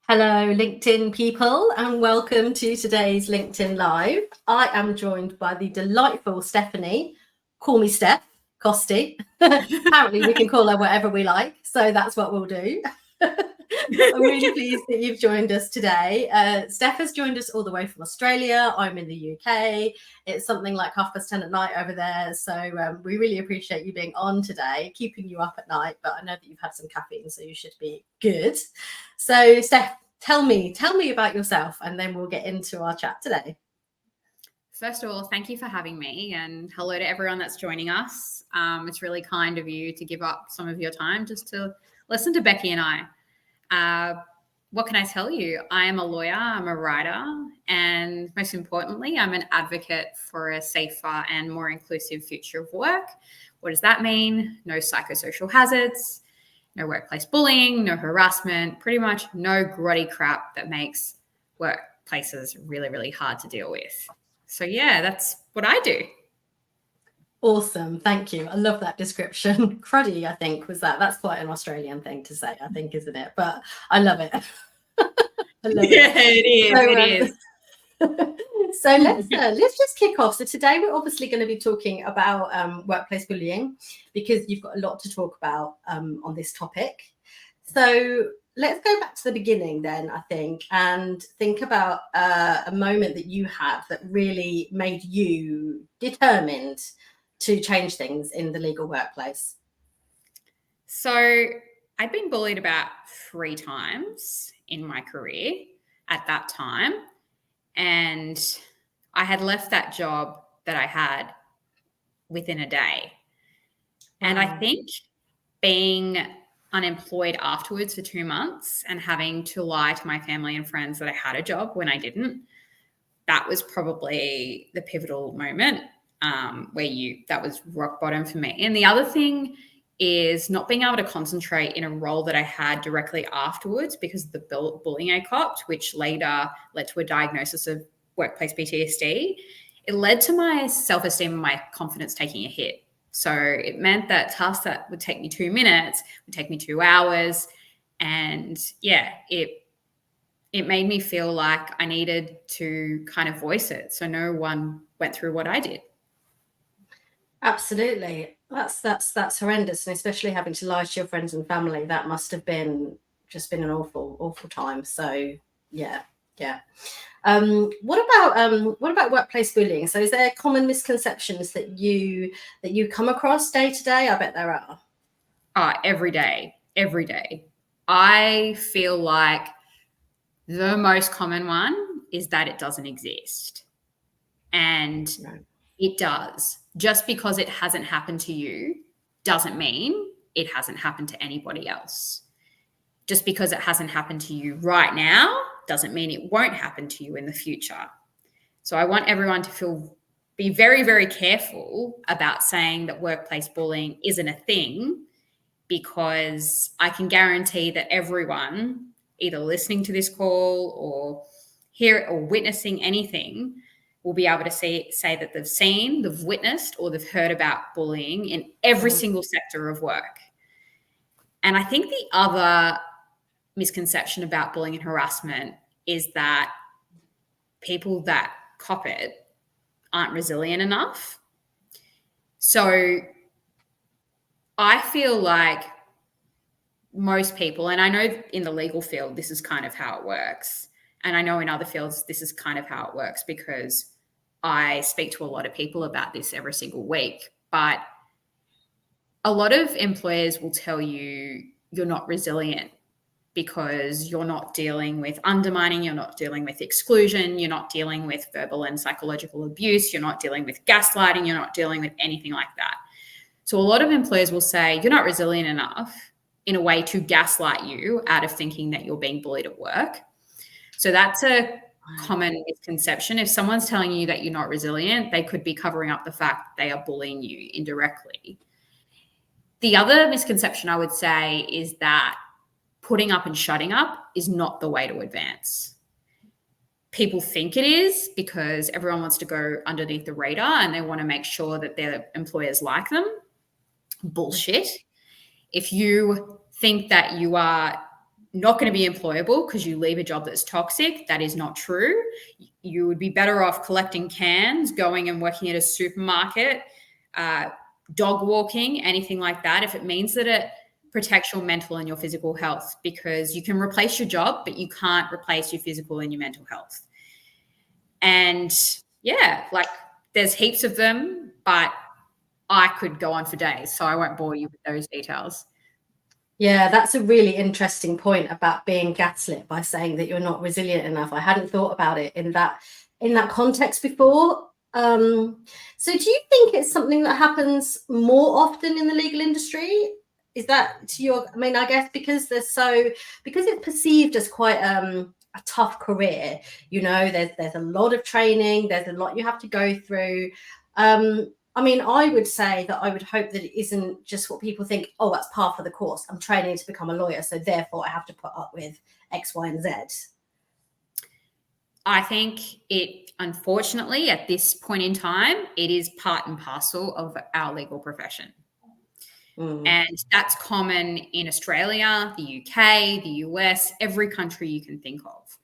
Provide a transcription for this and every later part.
Hello, LinkedIn people, and welcome to today's LinkedIn Live. I am joined by the delightful Stefanie, call me Stef, Costi. Apparently we can call her whatever we like, so that's what we'll do. I'm really pleased that you've joined us today. Steph has joined us all the way from Australia. I'm in the UK. It's something like 10:30 at night over there. So we really appreciate you being on today, keeping you up at night. But I know that you've had some caffeine, so you should be good. So Steph, tell me about yourself, and then we'll get into our chat today. First of all, thank you for having me, and hello to everyone that's joining us. It's really kind of you to give up some of your time just to listen to Becky and I. What can I tell you? I am a lawyer, I'm a writer, and most importantly, I'm an advocate for a safer and more inclusive future of work. What does that mean? No psychosocial hazards, no workplace bullying, no harassment, pretty much no grotty crap that makes workplaces really, really hard to deal with. So yeah, that's what I do. Awesome. Thank you. I love that description. Cruddy, I think, was that. That's quite an Australian thing to say, I think, isn't it? But I love it. I love it is. So let's just kick off. So today we're obviously going to be talking about workplace bullying, because you've got a lot to talk about on this topic. So let's go back to the beginning then, I think, and think about a moment that you had that really made you determined to change things in the legal workplace. So I'd been bullied about 3 times in my career at that time. And I had left that job that I had within a day. And I think being unemployed afterwards for 2 months and having to lie to my family and friends that I had a job when I didn't, that was probably the pivotal moment that was rock bottom for me. And the other thing is not being able to concentrate in a role that I had directly afterwards because of the bullying I copped, which later led to a diagnosis of workplace PTSD. It led to my self-esteem and my confidence taking a hit. So it meant that tasks that would take me 2 minutes would take me 2 hours. And yeah, it made me feel like I needed to kind of voice it, so no one went through what I did. Absolutely. That's horrendous, and especially having to lie to your friends and family, that must have been an awful time. So yeah. What about workplace bullying? So is there common misconceptions that you come across day to day? I bet there are. Every day. I feel like the most common one is that it doesn't exist. And it does. Just because it hasn't happened to you doesn't mean it hasn't happened to anybody else. Just because it hasn't happened to you right now doesn't mean it won't happen to you in the future. So I want everyone to be very, very careful about saying that workplace bullying isn't a thing, because I can guarantee that everyone either listening to this call or hear it or witnessing anything will be able to say that they've witnessed, or they've heard about bullying in every single sector of work. And I think the other misconception about bullying and harassment is that people that cop it aren't resilient enough. So I feel like most people, and I know in the legal field this is kind of how it works, and I know in other fields this is kind of how it works because I speak to a lot of people about this every single week. But a lot of employers will tell you you're not resilient because you're not dealing with undermining, you're not dealing with exclusion, you're not dealing with verbal and psychological abuse, you're not dealing with gaslighting, you're not dealing with anything like that. So a lot of employers will say you're not resilient enough in a way to gaslight you out of thinking that you're being bullied at work. So that's a common misconception. If someone's telling you that you're not resilient, they could be covering up the fact that they are bullying you indirectly. The other misconception I would say is that putting up and shutting up is not the way to advance. People think it is because everyone wants to go underneath the radar and they want to make sure that their employers like them. Bullshit. If you think that you are not going to be employable because you leave a job that's toxic. That is not true. You would be better off collecting cans, going and working at a supermarket, dog walking, anything like that, if it means that it protects your mental and your physical health, because you can replace your job, but you can't replace your physical and your mental health. And yeah, like there's heaps of them, but I could go on for days, so I won't bore you with those details. Yeah, that's a really interesting point about being gaslit by saying that you're not resilient enough. I hadn't thought about it in that context before. So do you think it's something that happens more often in the legal industry? Is that to your, I mean, I guess because it's perceived as quite a tough career, you know, there's a lot of training, there's a lot you have to go through. I mean, I would say that I would hope that it isn't just what people think, oh, that's par for the course. I'm training to become a lawyer, so therefore I have to put up with X, Y, and Z. I think it, unfortunately, at this point in time, it is part and parcel of our legal profession. And that's common in Australia, the UK, the US, every country you can think of.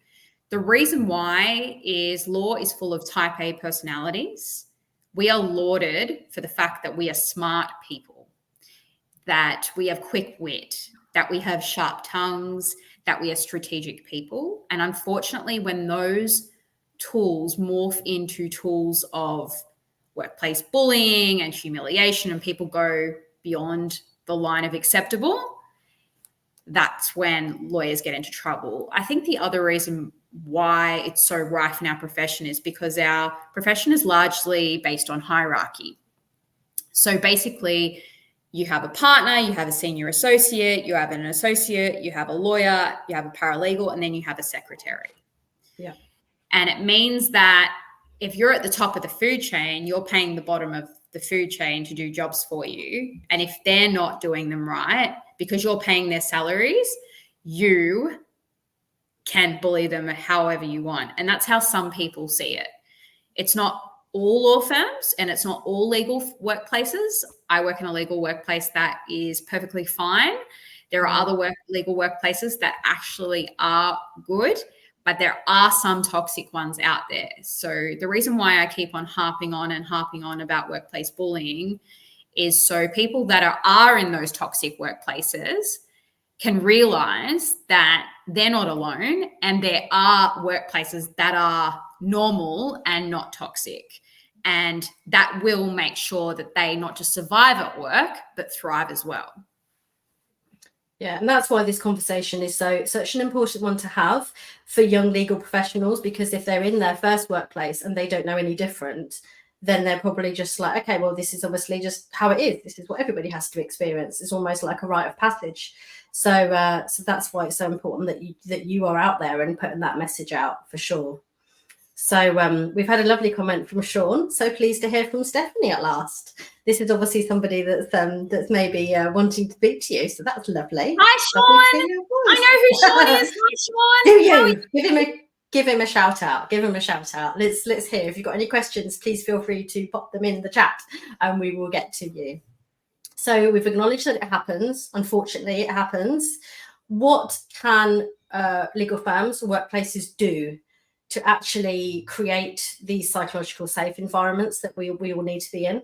The reason why is law is full of type A personalities. We are lauded for the fact that we are smart people, that we have quick wit, that we have sharp tongues, that we are strategic people. And unfortunately, when those tools morph into tools of workplace bullying and humiliation, and people go beyond the line of acceptable, that's when lawyers get into trouble. I think the other reason why it's so rife in our profession is because our profession is largely based on hierarchy. So basically, you have a partner, you have a senior associate, you have an associate, you have a lawyer, you have a paralegal, and then you have a secretary. Yeah. And it means that if you're at the top of the food chain, you're paying the bottom of the food chain to do jobs for you. And if they're not doing them right, because you're paying their salaries, you can bully them however you want. And that's how some people see it. It's not all law firms and it's not all legal workplaces. I work in a legal workplace that is perfectly fine. There are other legal workplaces that actually are good, but there are some toxic ones out there. So the reason why I keep on harping on about workplace bullying is so people that are in those toxic workplaces can realize that they're not alone and there are workplaces that are normal and not toxic. And that will make sure that they not just survive at work, but thrive as well. Yeah, and that's why this conversation is such an important one to have for young legal professionals, because if they're in their first workplace and they don't know any different, then they're probably just like, okay, well, this is obviously just how it is. This is what everybody has to experience. It's almost like a rite of passage. So that's why it's so important that you are out there and putting that message out for sure. So we've had a lovely comment from Sean. So pleased to hear from Stefanie at last. This is obviously somebody that's maybe wanting to speak to you. So that's lovely. Hi, Sean. I know who Sean is. Hi, Sean. Do you? Give him a shout out. Give him a shout out. Let's hear. If you've got any questions, please feel free to pop them in the chat and we will get to you. So we've acknowledged that it happens. Unfortunately, it happens. What can legal firms, workplaces do to actually create these psychological safe environments that we all need to be in?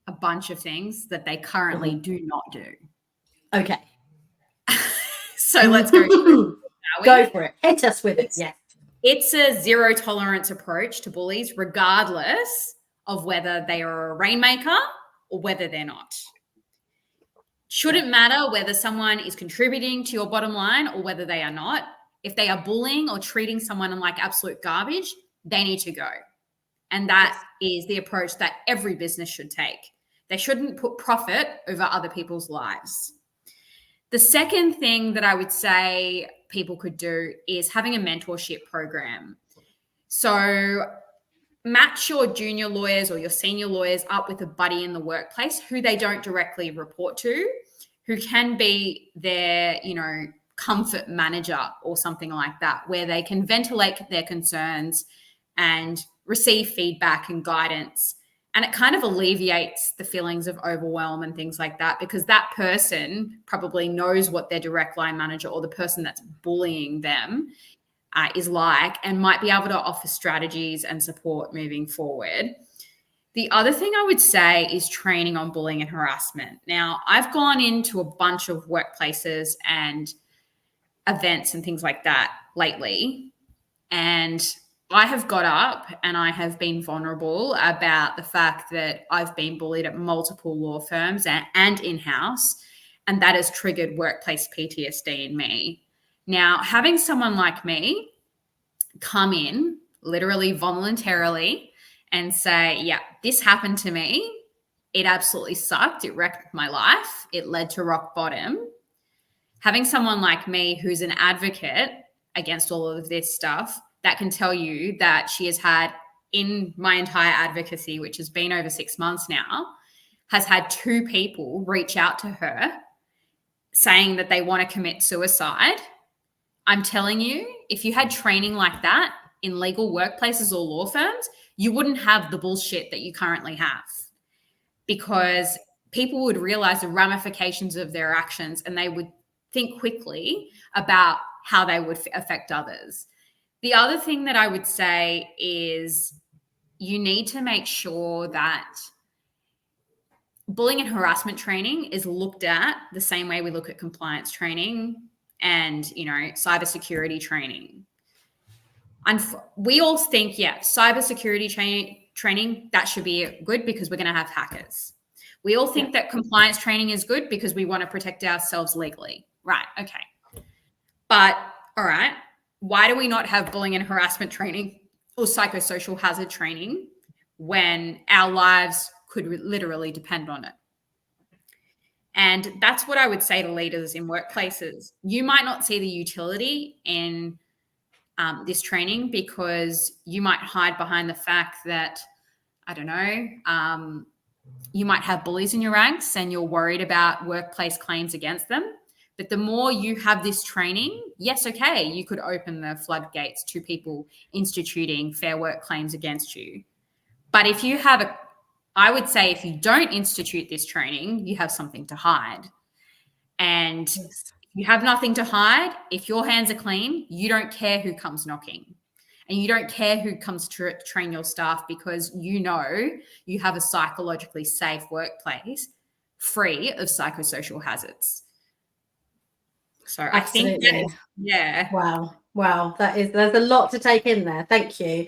A bunch of things that they currently do not do. Okay. So let's go through it. Go for it. Hit us with it. Yes. It's a zero tolerance approach to bullies, regardless of whether they are a rainmaker or whether they're not. Shouldn't matter whether someone is contributing to your bottom line or whether they are not. If they are bullying or treating someone like absolute garbage, they need to go. And that is the approach that every business should take. They shouldn't put profit over other people's lives. The second thing that I would say people could do is having a mentorship program. So match your junior lawyers or your senior lawyers up with a buddy in the workplace who they don't directly report to, who can be their, comfort manager or something like that, where they can ventilate their concerns and receive feedback and guidance And it kind of alleviates the feelings of overwhelm and things like that, because that person probably knows what their direct line manager or the person that's bullying them is like, and might be able to offer strategies and support moving forward. The other thing I would say is training on bullying and harassment. Now, I've gone into a bunch of workplaces and events and things like that lately, and I have got up and I have been vulnerable about the fact that I've been bullied at multiple law firms and in-house, and that has triggered workplace PTSD in me. Now, having someone like me come in literally voluntarily and say, yeah, this happened to me. It absolutely sucked. It wrecked my life. It led to rock bottom. Having someone like me who's an advocate against all of this stuff that can tell you that she has had, in my entire advocacy, which has been over 6 months now, has had 2 people reach out to her saying that they want to commit suicide. I'm telling you, if you had training like that in legal workplaces or law firms, you wouldn't have the bullshit that you currently have, because people would realize the ramifications of their actions and they would think quickly about how they would affect others. The other thing that I would say is you need to make sure that bullying and harassment training is looked at the same way we look at compliance training and, cybersecurity training. And we all think, cybersecurity training, that should be good because we're going to have hackers. We all think that compliance training is good because we want to protect ourselves legally. Right. Okay. But all right, why do we not have bullying and harassment training or psychosocial hazard training when our lives could literally depend on it? And that's what I would say to leaders in workplaces. You might not see the utility in this training because you might hide behind the fact that, I don't know, you might have bullies in your ranks and you're worried about workplace claims against them. But the more you have this training, yes, okay, you could open the floodgates to people instituting fair work claims against you. But if you have I would say if you don't institute this training, you have something to hide. And if you have nothing to hide, if your hands are clean, you don't care who comes knocking. And you don't care who comes to train your staff because you know you have a psychologically safe workplace free of psychosocial hazards. So Absolutely. I think yeah. Wow. There's a lot to take in there. Thank you.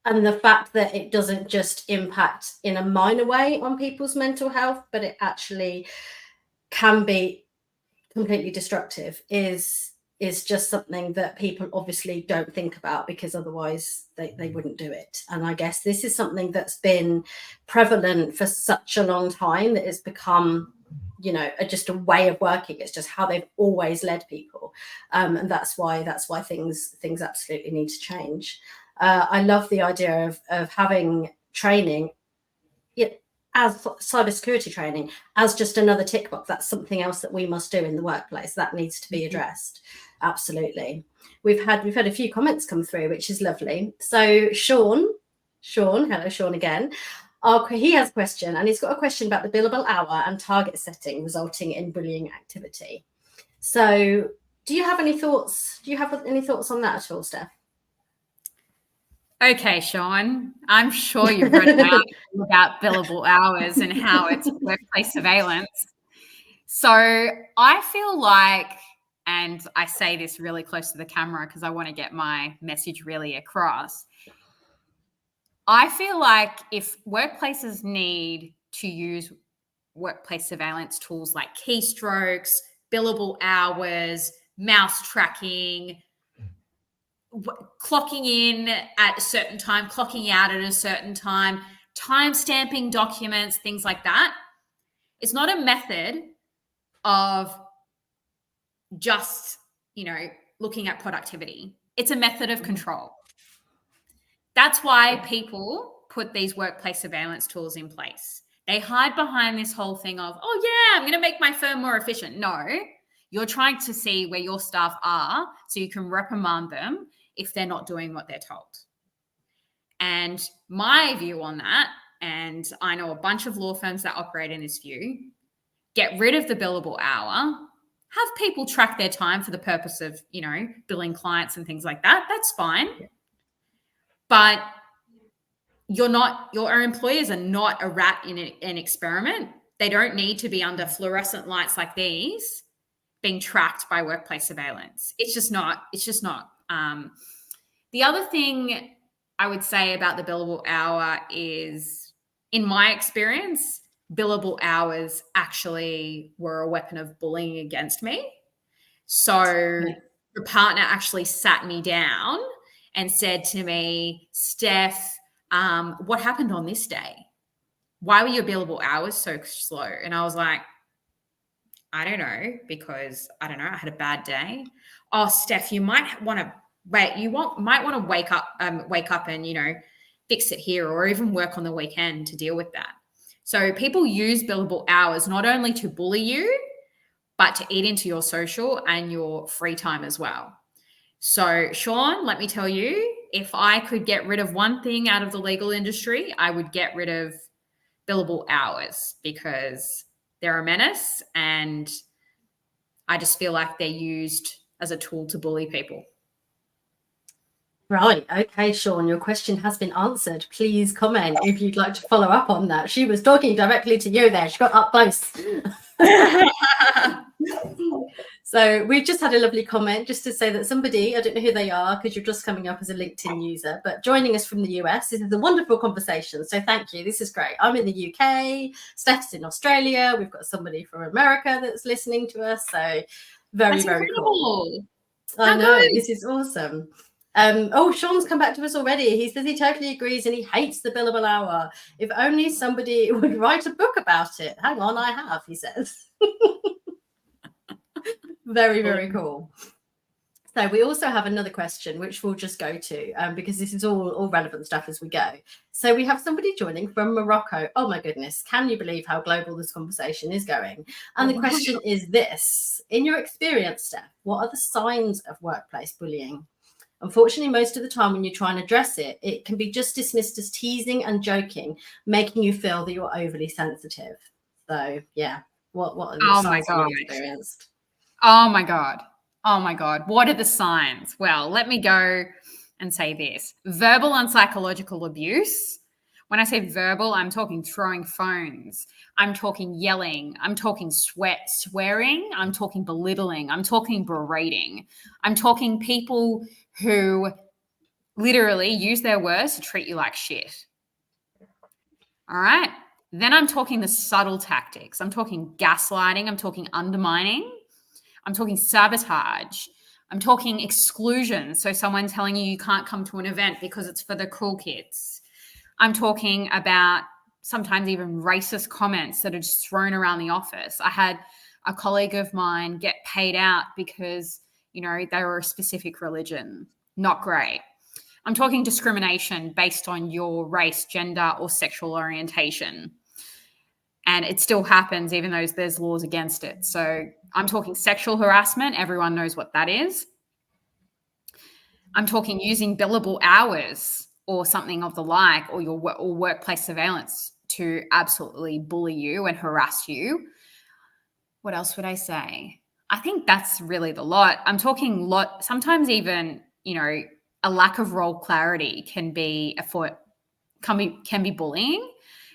And the fact that it doesn't just impact in a minor way on people's mental health, but it actually can be completely destructive is just something that people obviously don't think about, because otherwise they wouldn't do it. And I guess this is something that's been prevalent for such a long time that it's become just a way of working. It's just how they've always led people, and that's why things absolutely need to change. I love the idea of having training as cybersecurity training as just another tick box. That's something else that we must do in the workplace that needs to be addressed. Absolutely. We've had a few comments come through, which is lovely. So Sean, hello Sean again. He has a question, and he's got a question about the billable hour and target setting resulting in bullying activity. So do you have any thoughts? On that at all, Steph? Okay, Sean, I'm sure you've read about billable hours and how it's workplace surveillance. So I feel like, and I say this really close to the camera because I want to get my message really across, I feel like if workplaces need to use workplace surveillance tools like keystrokes, billable hours, mouse tracking, clocking in at a certain time, clocking out at a certain time, time stamping documents, things like that, it's not a method of just, looking at productivity. It's a method of control. That's why people put these workplace surveillance tools in place. They hide behind this whole thing of, oh yeah, I'm going to make my firm more efficient. No, you're trying to see where your staff are so you can reprimand them if they're not doing what they're told. And my view on that, and I know a bunch of law firms that operate in this view, get rid of the billable hour, have people track their time for the purpose of, billing clients and things like that. That's fine. Yeah. But your employers are not a rat in an experiment. They don't need to be under fluorescent lights like these being tracked by workplace surveillance. It's just not. The other thing I would say about the billable hour is, in my experience, billable hours actually were a weapon of bullying against me. So the partner actually sat me down and said to me, Steph, what happened on this day? Why were your billable hours so slow? And I was like, I don't know, because I had a bad day. Oh, Steph, you might want to wait. Might want to wake up and, fix it here, or even work on the weekend to deal with that. So people use billable hours not only to bully you, but to eat into your social and your free time as well. So, Sean, let me tell you, if I could get rid of one thing out of the legal industry, I would get rid of billable hours, because they're a menace and I just feel like they're used as a tool to bully people. Right. Okay, Sean, your question has been answered. Please comment if you'd like to follow up on that. She was talking directly to you there. She got up close. So we've just had a lovely comment just to say that somebody, I don't know who they are because you're just coming up as a LinkedIn user, but joining us from the US. This is a wonderful conversation. So thank you. This is great. I'm in the UK. Steph's in Australia. We've got somebody from America that's listening to us. So very, That's very cool. I know. This is awesome. Sean's come back to us already. He says he totally agrees and he hates the billable hour. If only somebody would write a book about it. Hang on, I have, he says. Very, very cool. So we also have another question, which we'll just go to because this is all relevant stuff as we go. So we have somebody joining from Morocco. Oh, my goodness. Can you believe how global this conversation is going? And the question is this. In your experience, Steph, what are the signs of workplace bullying? Unfortunately, most of the time when you try and address it, it can be just dismissed as teasing and joking, making you feel that you're overly sensitive. So, yeah, what are the signs that you've experienced? Oh, my God. Oh, my God. What are the signs? Well, let me go and say this. Verbal and psychological abuse. When I say verbal, I'm talking throwing phones. I'm talking yelling. I'm talking swearing. I'm talking belittling. I'm talking berating. I'm talking people who literally use their words to treat you like shit. All right. Then I'm talking the subtle tactics. I'm talking gaslighting. I'm talking undermining. I'm talking sabotage. I'm talking exclusion. So someone telling you can't come to an event because it's for the cool kids. I'm talking about sometimes even racist comments that are just thrown around the office. I had a colleague of mine get paid out because, they were a specific religion. Not great. I'm talking discrimination based on your race, gender, or sexual orientation. And it still happens even though there's laws against it. So I'm talking sexual harassment. Everyone knows what that is. I'm talking using billable hours or something of the like, or or workplace surveillance to absolutely bully you and harass you. What else would I say? I think that's really the lot. I'm talking sometimes even, a lack of role clarity can be bullying.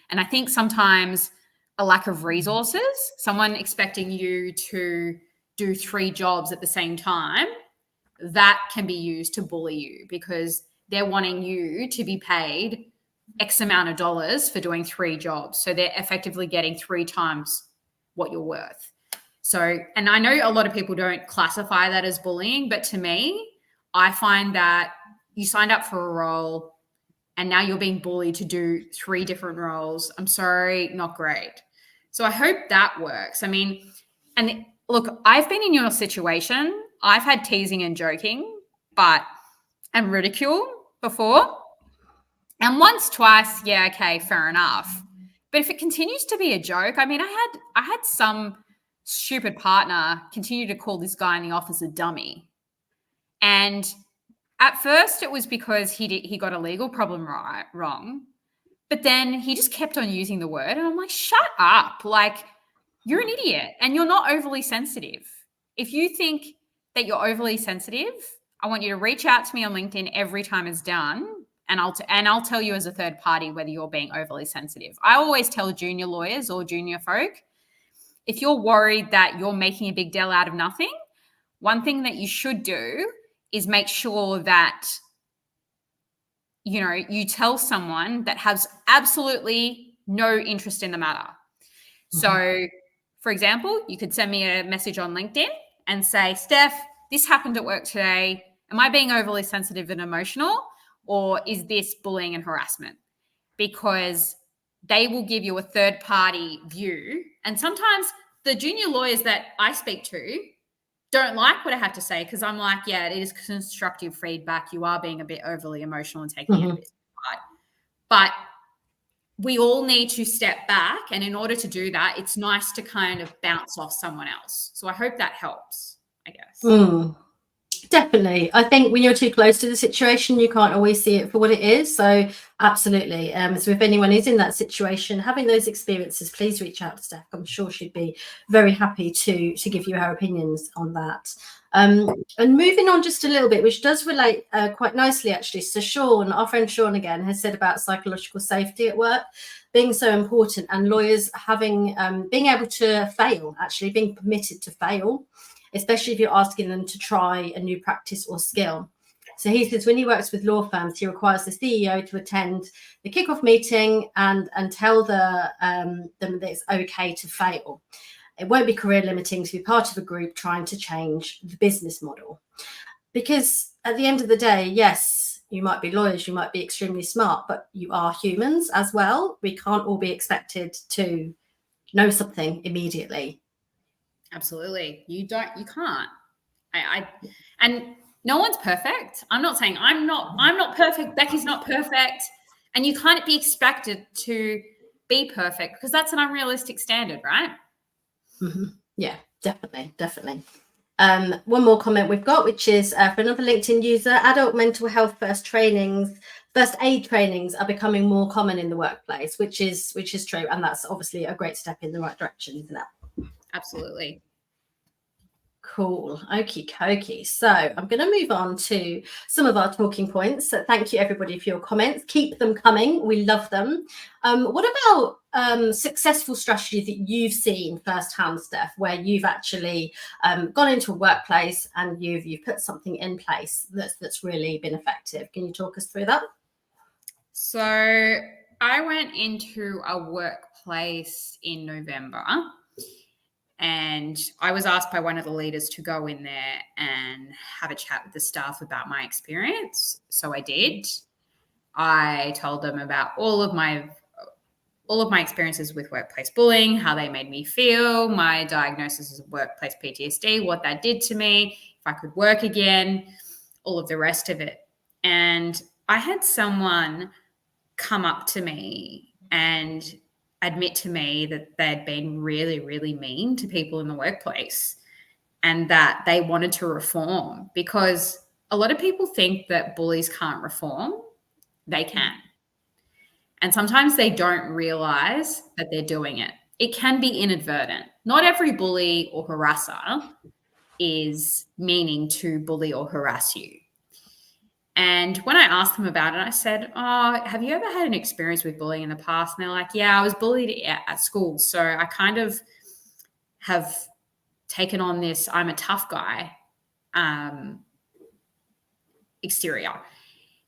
And I think sometimes a lack of resources, someone expecting you to do 3 jobs at the same time, that can be used to bully you because they're wanting you to be paid X amount of dollars for doing 3 jobs. So they're effectively getting 3 times what you're worth. So, and I know a lot of people don't classify that as bullying, but to me, I find that you signed up for a role and now you're being bullied to do 3 different roles. I'm sorry, not great. So I hope that works. I mean, and look, I've been in your situation. I've had teasing and joking, and ridicule before. And once, twice, yeah, okay, fair enough. But if it continues to be a joke, I mean, I had some stupid partner continue to call this guy in the office a dummy. And at first it was because he got a legal problem wrong. But then he just kept on using the word, and I'm like, shut up. Like, you're an idiot and you're not overly sensitive. If you think that you're overly sensitive, I want you to reach out to me on LinkedIn every time it's done, and I'll tell you as a third party whether you're being overly sensitive. I always tell junior lawyers or junior folk, if you're worried that you're making a big deal out of nothing, one thing that you should do is make sure that you tell someone that has absolutely no interest in the matter. Mm-hmm. So, for example, you could send me a message on LinkedIn and say, Steph, this happened at work today. Am I being overly sensitive and emotional, or is this bullying and harassment? Because they will give you a third party view. And sometimes the junior lawyers that I speak to don't like what I have to say, because I'm like, yeah, it is constructive feedback. You are being a bit overly emotional and taking it a bit hard. But we all need to step back. And in order to do that, it's nice to kind of bounce off someone else. So I hope that helps, I guess. Definitely. I think when you're too close to the situation, you can't always see it for what it is. So absolutely. So if anyone is in that situation, having those experiences, please reach out to Steph. I'm sure she'd be very happy to give you her opinions on that. And moving on just a little bit, which does relate quite nicely, actually. So Sean, our friend Sean again, has said about psychological safety at work being so important, and lawyers having being able to fail, actually being permitted to fail, especially if you're asking them to try a new practice or skill. So he says when he works with law firms, he requires the CEO to attend the kickoff meeting and tell them that it's okay to fail. It won't be career limiting to be part of a group trying to change the business model. Because at the end of the day, yes, you might be lawyers, you might be extremely smart, but you are humans as well. We can't all be expected to know something immediately. Absolutely. You can't. And no one's perfect. I'm not saying I'm not perfect. Becky's not perfect. And you can't be expected to be perfect, because that's an unrealistic standard, right? Mm-hmm. Yeah, definitely. One more comment we've got, which is for another LinkedIn user: adult mental health first aid trainings are becoming more common in the workplace, which is true. And that's obviously a great step in the right direction, isn't it? Absolutely. Cool. Okie dokie. So I'm going to move on to some of our talking points. So thank you everybody for your comments. Keep them coming. We love them. What about successful strategies that you've seen firsthand, Steph, where you've actually gone into a workplace and you've put something in place that's really been effective? Can you talk us through that? So I went into a workplace in November, and I was asked by one of the leaders to go in there and have a chat with the staff about my experience. So I did. I told them about all of my experiences with workplace bullying, how they made me feel, my diagnosis of workplace PTSD, what that did to me, if I could work again, all of the rest of it. And I had someone come up to me and admit to me that they'd been really, really mean to people in the workplace, and that they wanted to reform, because a lot of people think that bullies can't reform. They can. And sometimes they don't realize that they're doing it. It can be inadvertent. Not every bully or harasser is meaning to bully or harass you. And when I asked them about it, I said, oh, have you ever had an experience with bullying in the past? And they're like, yeah, I was bullied at school. So I kind of have taken on this I'm a tough guy exterior.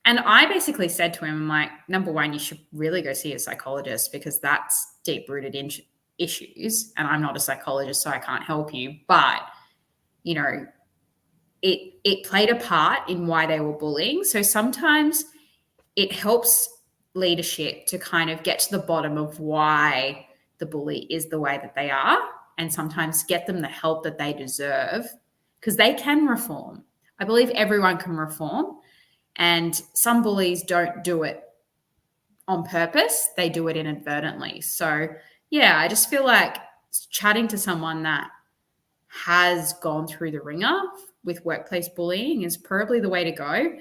And I basically said to him, I'm like, number one, you should really go see a psychologist, because that's deep-rooted issues. And I'm not a psychologist, so I can't help you. But, it played a part in why they were bullying. So sometimes it helps leadership to kind of get to the bottom of why the bully is the way that they are, and sometimes get them the help that they deserve, because they can reform. I believe everyone can reform, and some bullies don't do it on purpose. They do it inadvertently. So, yeah, I just feel like chatting to someone that has gone through the ringer with workplace bullying is probably the way to go.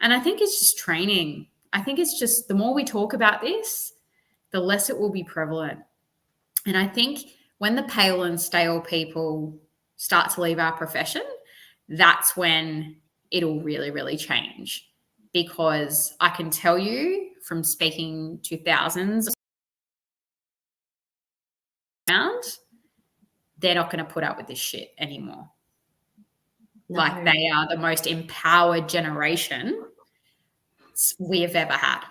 And I think it's just training. I think it's just the more we talk about this, the less it will be prevalent. And I think when the pale and stale people start to leave our profession, that's when it'll really, really change. Because I can tell you from speaking to thousands around, they're not going to put up with this shit anymore. No. Like, they are the most empowered generation we have ever had.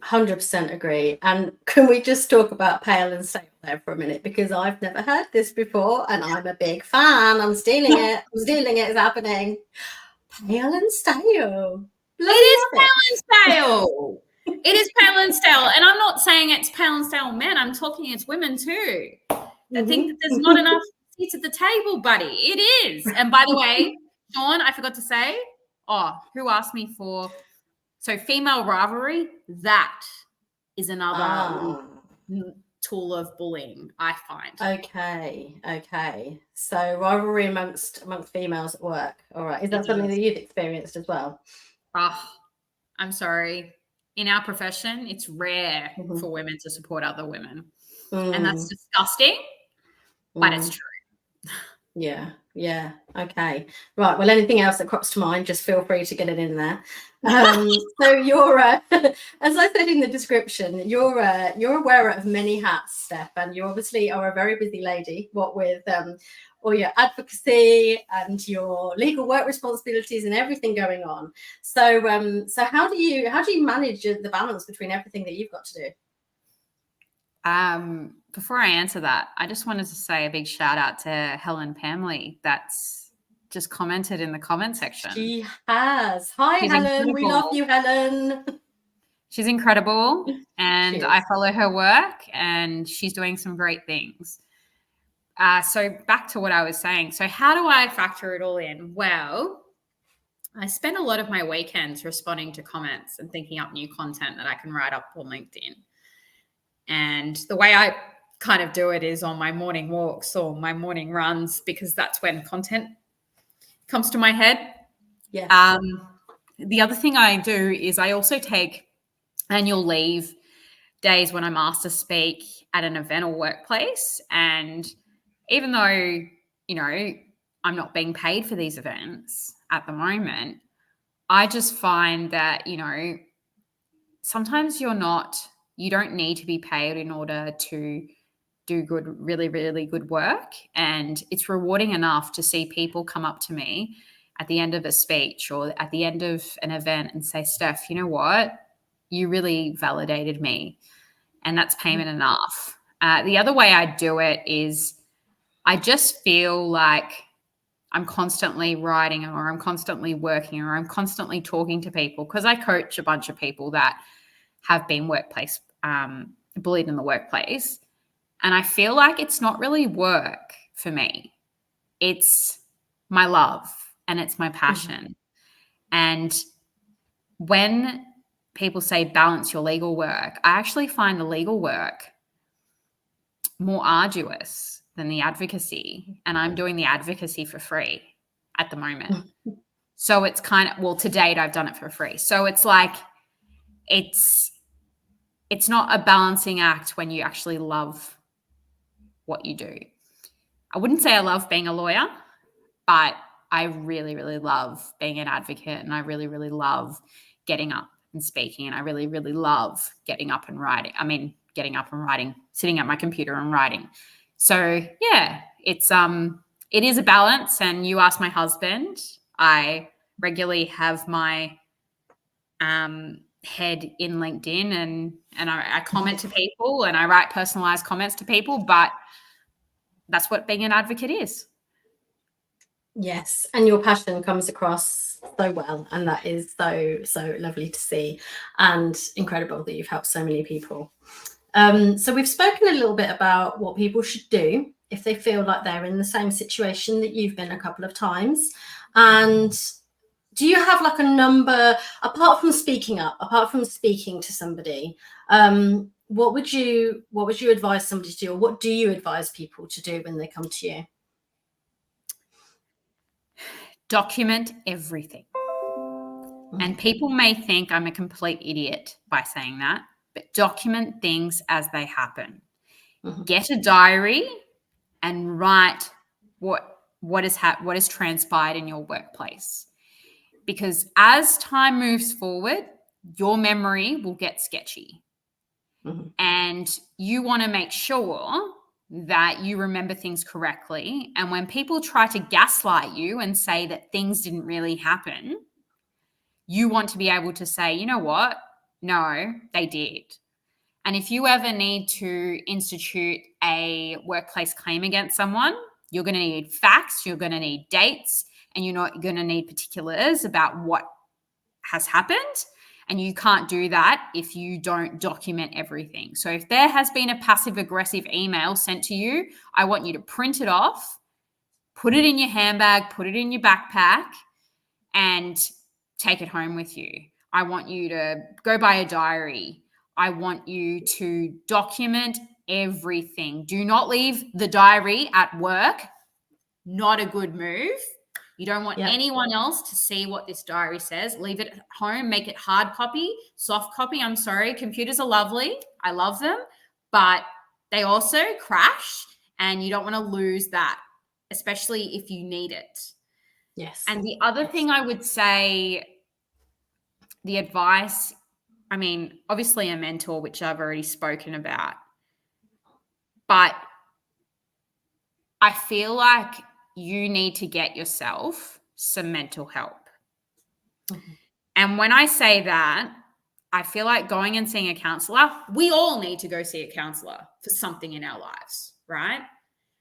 100% agree. And can we just talk about pale and stale there for a minute? Because I've never heard this before and I'm a big fan. I'm stealing it. It's happening. Pale and stale. It is pale and stale. It is pale and stale. And I'm not saying it's pale and stale men. I'm talking it's women too. I think that there's not enough seats at the table, buddy. It is. And by the way, Sean, I forgot to say, who asked me for, so female rivalry, that is another tool of bullying, I find. Okay. So rivalry amongst females at work. All right. Is that something that you've experienced as well? I'm sorry. In our profession, it's rare for women to support other women. And that's disgusting, but it's true. Yeah. Okay. Right. Well, anything else that crops to mind, just feel free to get it in there. So you're, as I said in the description, you're a wearer of many hats, Steph, and you obviously are a very busy lady. What with all your advocacy and your legal work responsibilities and everything going on. So, so how do you manage the balance between everything that you've got to do? Before I answer that, I just wanted to say a big shout out to Helen Pamley that's just commented in the comment section. She has. Hi, Helen. Incredible. We love you, Helen. She's incredible, and I follow her work, and she's doing some great things. So back to what I was saying. So how do I factor it all in? Well, I spend a lot of my weekends responding to comments and thinking up new content that I can write up on LinkedIn. And the way I kind of do it is on my morning walks or my morning runs, because that's when content comes to my head. Yeah. The other thing I do is I also take annual leave days when I'm asked to speak at an event or workplace. And even though, I'm not being paid for these events at the moment, I just find that, sometimes you don't need to be paid in order to do really, really good work. And it's rewarding enough to see people come up to me at the end of a speech or at the end of an event and say, Steph, you know what? You really validated me. And that's payment enough. The other way I do it is I just feel like I'm constantly writing, or I'm constantly working, or I'm constantly talking to people, because I coach a bunch of people that have been bullied in the workplace. And I feel like it's not really work for me. It's my love and it's my passion. And when people say balance your legal work, I actually find the legal work more arduous than the advocacy. And I'm doing the advocacy for free at the moment. So it's to date, I've done it for free. So it's like, it's not a balancing act when you actually love what you do. I wouldn't say I love being a lawyer, but I really, really love being an advocate, and I really, really love getting up and speaking, and I really, really love getting up and writing, sitting at my computer and writing. So yeah, it is a balance. And you ask my husband, I regularly have my head in LinkedIn and I comment to people and I write personalized comments to people, but that's what being an advocate is. Yes, and your passion comes across so well, and that is so lovely to see, and incredible that you've helped so many people. So we've spoken a little bit about what people should do if they feel like they're in the same situation that you've been a couple of times. And do you have like a number, apart from speaking to somebody, what would you advise somebody to do, or what do you advise people to do when they come to you? Document everything. And people may think I'm a complete idiot by saying that, but document things as they happen. Mhm. Get a diary and write what has transpired in your workplace. Because as time moves forward, your memory will get sketchy. Mhm. And you want to make sure that you remember things correctly. And when people try to gaslight you and say that things didn't really happen, you want to be able to say, you know what? No, they did. And if you ever need to institute a workplace claim against someone, you're going to need facts, you're going to need dates, and you're not going to need particulars about what has happened. And you can't do that if you don't document everything. So if there has been a passive-aggressive email sent to you, I want you to print it off, put it in your handbag, put it in your backpack, and take it home with you. I want you to go buy a diary. I want you to document everything. Do not leave the diary at work. Not a good move. You don't want anyone else to see what this diary says. Leave it at home. Make it hard copy, soft copy. I'm sorry. Computers are lovely. I love them. But they also crash, and you don't want to lose that, especially if you need it. Yes. And the other thing I would say, the advice, I mean, obviously a mentor, which I've already spoken about, but I feel like you need to get yourself some mental help. Mm-hmm. And when I say that, I feel like going and seeing a counselor, we all need to go see a counselor for something in our lives, right?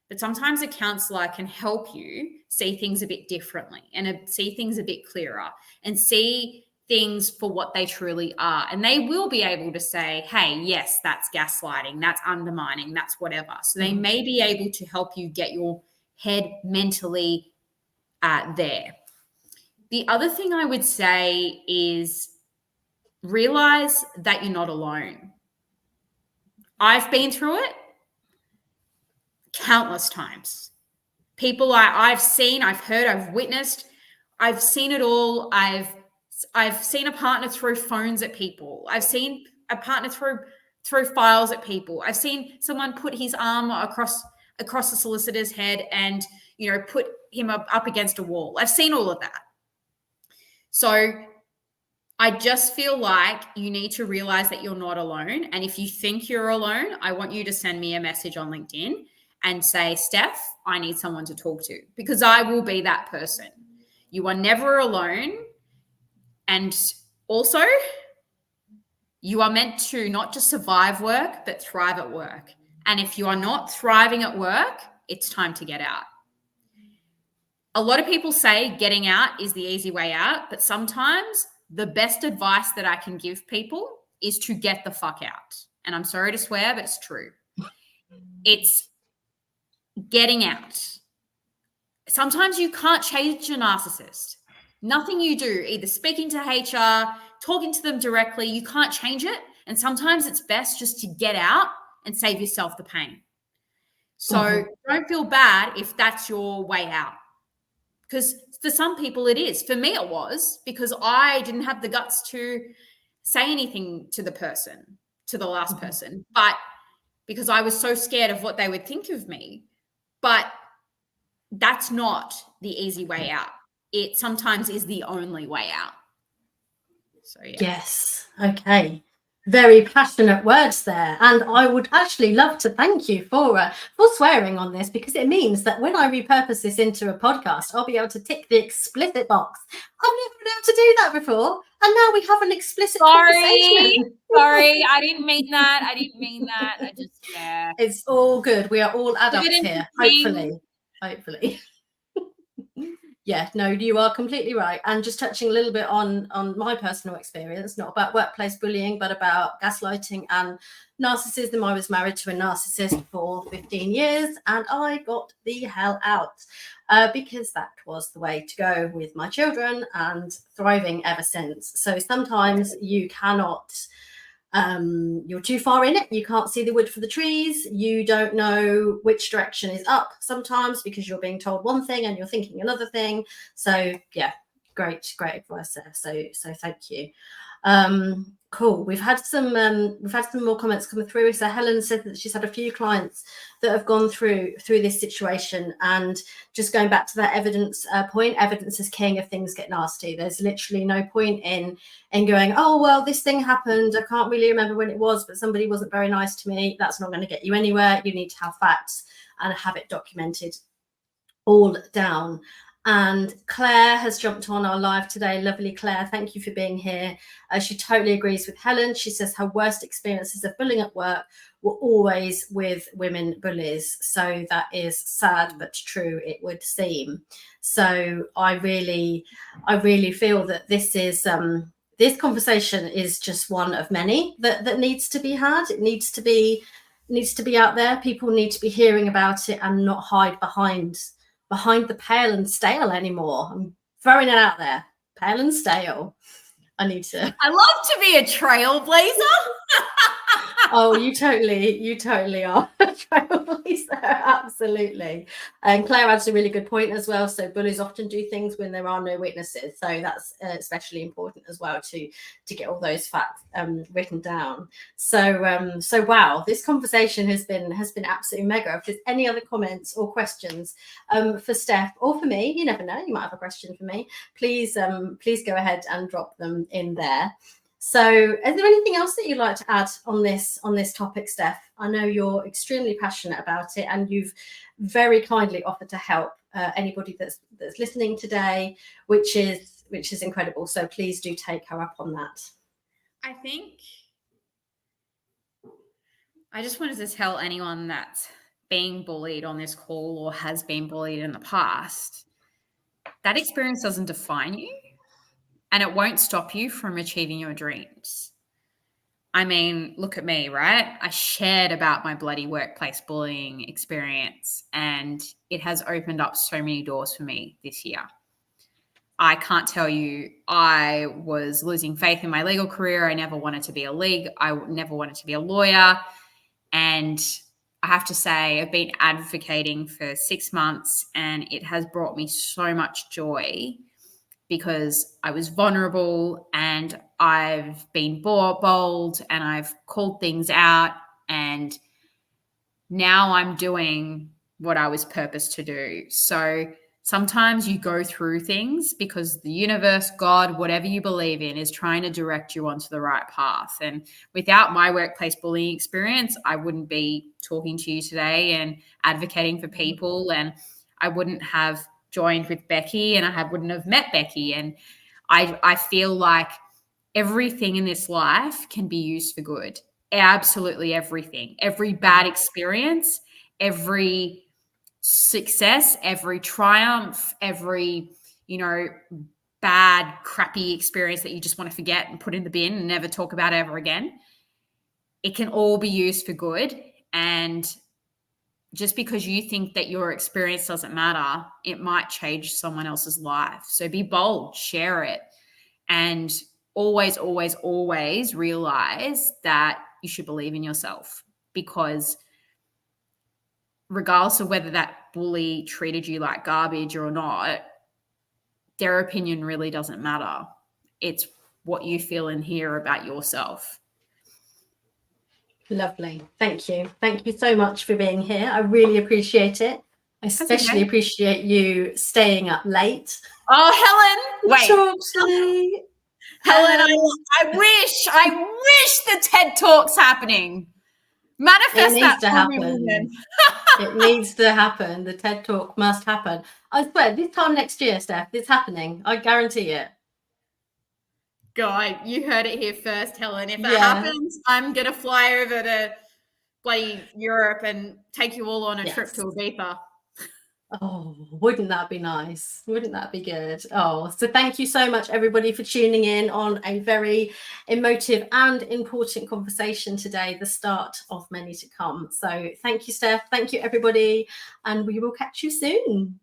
But sometimes a counselor can help you see things a bit differently and see things a bit clearer and see things for what they truly are. And they will be able to say, hey, yes, that's gaslighting, that's undermining, that's whatever. So they may be able to help you get your head mentally there. The other thing I would say is realize that you're not alone. I've been through it countless times. People I've seen, I've heard, I've witnessed, I've seen it all. I've seen a partner throw phones at people. I've seen a partner throw files at people. I've seen someone put his arm across the solicitor's head and, you know, put him up against a wall. I've seen all of that. So I just feel like you need to realize that you're not alone. And if you think you're alone, I want you to send me a message on LinkedIn and say, Steph, I need someone to talk to, because I will be that person. You are never alone. And also, you are meant to not just survive work, but thrive at work. And if you are not thriving at work, it's time to get out. A lot of people say getting out is the easy way out, but sometimes the best advice that I can give people is to get the fuck out. And I'm sorry to swear, but it's true. It's getting out. Sometimes you can't change a narcissist. Nothing you do, either speaking to HR, talking to them directly, you can't change it. And sometimes it's best just to get out and save yourself the pain. So don't feel bad if that's your way out. Because for some people it is. For me it was, because I didn't have the guts to say anything to the person, to the last person, but because I was so scared of what they would think of me. But that's not the easy way out. It sometimes is the only way out. So yeah. Yes. Okay. Very passionate words there, and I would actually love to thank you for swearing on this, because it means that when I repurpose this into a podcast, I'll be able to tick the explicit box. I've never been able to do that before, and now we have an explicit conversation. Sorry, I didn't mean that. I just It's all good. We are all adults here. Hopefully. Yeah, no, you are completely right. And just touching a little bit on my personal experience, not about workplace bullying, but about gaslighting and narcissism. I was married to a narcissist for 15 years and I got the hell out because that was the way to go with my children, and thriving ever since. So sometimes you cannot... you're too far in it, you can't see the wood for the trees, you don't know which direction is up sometimes because you're being told one thing and you're thinking another thing. So yeah, great advice there, so thank you. Cool. We've had some more comments come through. So Helen said that she's had a few clients that have gone through this situation, and just going back to that evidence point, evidence is king if things get nasty. There's literally no point in going, oh well, this thing happened, I can't really remember when it was, but somebody wasn't very nice to me. That's not going to get you anywhere. You need to have facts and have it documented all down. And Claire has jumped on our live today. Lovely Claire, thank you for being here. She totally agrees with Helen. She says her worst experiences of bullying at work were always with women bullies. So that is sad but true, it would seem. So I really feel that this is this conversation is just one of many that needs to be had. It needs to be out there. People need to be hearing about it and not hide behind the pale and stale anymore. I'm throwing it out there. Pale and stale. I love to be a trailblazer. Oh, you totally are a trailblazer. Absolutely. And Claire adds a really good point as well. So bullies often do things when there are no witnesses. So that's especially important as well to get all those facts written down. So wow, this conversation has been absolutely mega. If there's any other comments or questions for Steph or for me, you never know, you might have a question for me. Please go ahead and drop them in there. So is there anything else that you'd like to add on this topic, Steph? I know you're extremely passionate about it, and you've very kindly offered to help anybody that's listening today, which is incredible. So please do take her up on that. I think I just wanted to tell anyone that's being bullied on this call or has been bullied in the past, that experience doesn't define you. And it won't stop you from achieving your dreams. I mean, look at me, right? I shared about my bloody workplace bullying experience, and it has opened up so many doors for me this year. I can't tell you, I was losing faith in my legal career. I never wanted to be I never wanted to be a lawyer. And I have to say, I've been advocating for 6 months, and it has brought me so much joy, because I was vulnerable and I've been bold and I've called things out, and now I'm doing what I was purposed to do. So sometimes you go through things because the universe, God, whatever you believe in, is trying to direct you onto the right path. And without my workplace bullying experience, I wouldn't be talking to you today and advocating for people, and I wouldn't have joined with Becky, and I wouldn't have met Becky. And I feel like everything in this life can be used for good. Absolutely everything. Every bad experience, every success, every triumph, every, bad, crappy experience that you just want to forget and put in the bin and never talk about ever again, it can all be used for good. And just because you think that your experience doesn't matter, it might change someone else's life. So be bold, share it, and always, always, always realize that you should believe in yourself, because regardless of whether that bully treated you like garbage or not, their opinion really doesn't matter. It's what you feel and hear about yourself. Lovely. Thank you. Thank you so much for being here. I really appreciate it. I especially appreciate you staying up late. Oh, Helen, wait. Helen, I wish the TED Talk's happening. Manifest that for me, woman. It needs to happen. The TED Talk must happen. I swear, this time next year, Steph, it's happening. I guarantee it. God, you heard it here first, Helen. If that happens, I'm going to fly over to bloody Europe and take you all on a trip to Ibiza. Oh, wouldn't that be nice? Wouldn't that be good? Oh, so thank you so much, everybody, for tuning in on a very emotive and important conversation today, the start of many to come. So thank you, Steph. Thank you, everybody. And we will catch you soon.